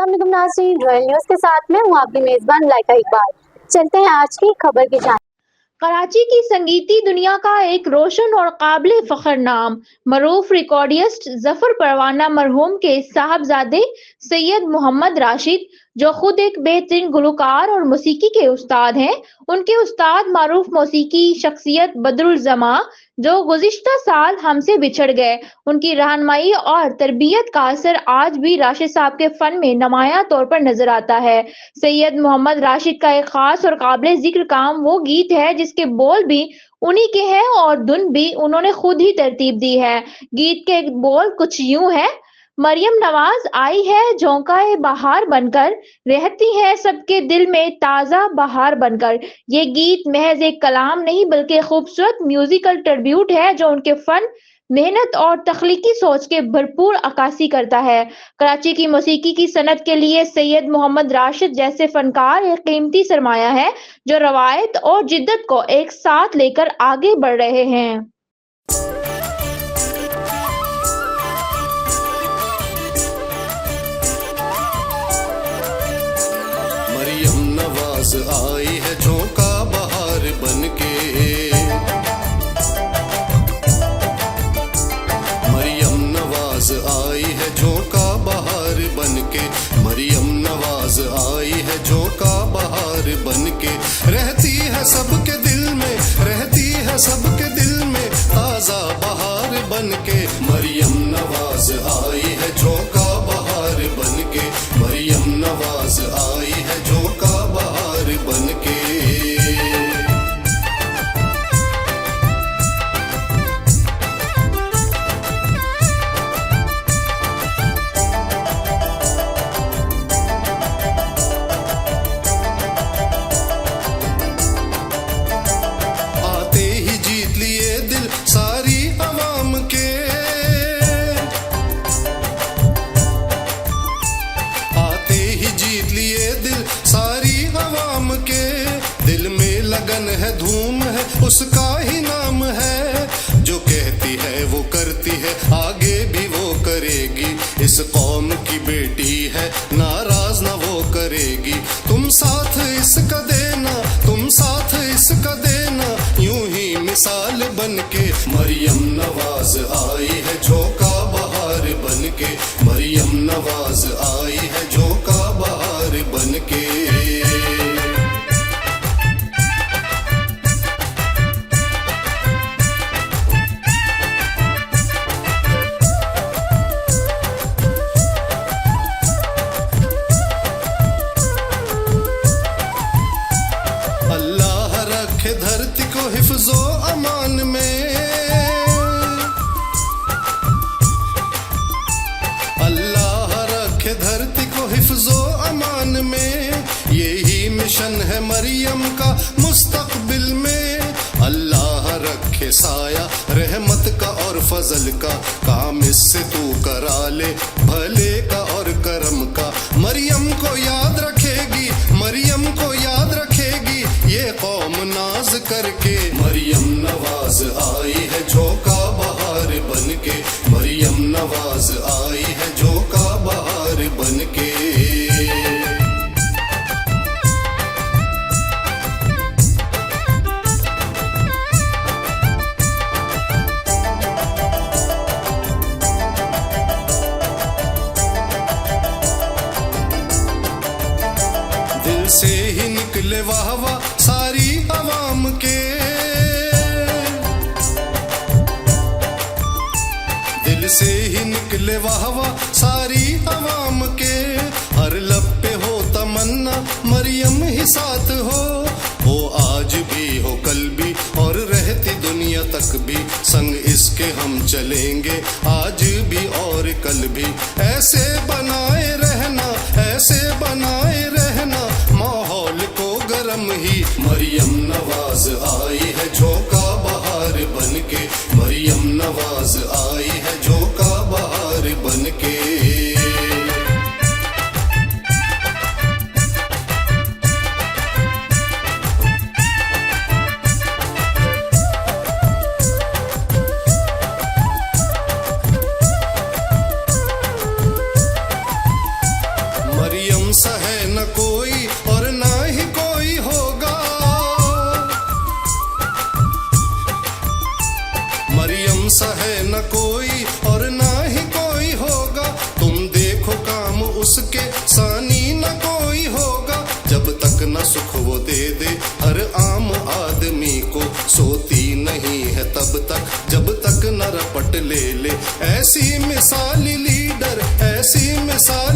अस्सलाम वालेकुम नाज़रीन, रॉयल न्यूज़ के साथ में हूँ आपकी मेज़बान लाइका इकबाल। चलते हैं आज की खबर की जानिब। कराची की संगीती दुनिया का एक रोशन और काबिल फख्र नाम मरूफ रिकॉर्डिस्ट जफर परवाना मरहूम के साहबजादे सैयद मोहम्मद राशिद, जो खुद एक बेहतरीन गुलकार और मौसीकी के उस्ताद हैं, उनके उस्ताद मारूफ मौसीकी शख्सियत बदरुल जमा, जो गुज़िश्ता साल हमसे बिछड़ गए, उनकी रहनुमाई और तरबियत का असर आज भी राशिद साहब के फन में नुमायां तौर पर नजर आता है। सैयद मोहम्मद राशिद का एक खास और काबिल जिक्र काम वो गीत है जिसके बोल भी उन्हीं के हैं और धुन भी उन्होंने खुद ही तरतीब दी है। गीत के बोल कुछ यूं है: मरियम नवाज आई है झोंका बहार बनकर, रहती है सबके दिल में ताजा बहार बनकर। ये गीत महज एक कलाम नहीं बल्कि खूबसूरत म्यूजिकल ट्रिब्यूट है जो उनके फन, मेहनत और तख्लीकी सोच के भरपूर अक्कासी करता है। कराची की मौसीकी की सनत के लिए सैयद मोहम्मद राशिद जैसे फनकार एक कीमती सरमाया है जो रवायत और जिद्दत को एक साथ लेकर आगे बढ़ रहे हैं। मरियम नवाज आई है झोंका बहार बनके, मरियम नवाज आई है झोंका बहार बनके, मरियम नवाज आई है झोंका बहार बनके। रहती है सबके दिल में, रहती है सबके दिल में ताजा बहार बनके। मरियम नवाज आई है झोंका बहार बनके, मरियम नवाज आई है झोंका बहार बनके। आते ही जीत लिए दिल सारी अवाम के, आते ही जीत लिए दिल सारी अवाम के। दिल में लगन है, धूम है, उसका ही नाम है। जो कहती है वो करती है, आगे भी वो करेगी। इस कौम की बेटी है, नाराज ना वो करेगी। तुम साथ इसका देना, तुम साथ इसका देना, यूं ही मिसाल बनके। मरियम नवाज आई है झोंका बहार बनके, मरियम नवाज आई है झोंका बहार बनके। अल्लाह रखे धरती को हिफ्जो अमान में, अल्लाह रखे धरती को हिफ्जो अमान में। यही मिशन है मरियम का मुस्तकबिल में। अल्लाह रखे साया रहमत का और फजल का, काम इससे तू करा ले भले का और करम का। मरियम को याद रखेगी, मरियम को याद रखेगी ये कौम नाज करके। मरियम नवाज आई है झोंका बहार बनके, मरियम नवाज आई है झोंका बहार बनके। दिल से ही निकले वाह वाह सारी अवाम के, दिल से ही निकले वाह वाह सारी अवाम के। हर लब पे हो तमन्ना मरियम ही साथ हो, वो आज भी हो कल भी और रहती दुनिया तक भी। संग इसके हम चलेंगे आज भी और कल भी। ऐसे बनाए रहना, ऐसे बनाए रहना माहौल को गरम ही। मरियम नवाज आई है झोंका बहार बनके, मरियम नवाज आई है झोंका बहार बनके। सा है न कोई और ना ही कोई होगा, तुम देखो काम उसके सानी न कोई होगा। जब तक न सुख वो दे दे हर आम आदमी को, सोती नहीं है तब तक जब तक न रपट ले ले। ऐसी मिसाली लीडर, ऐसी मिसाल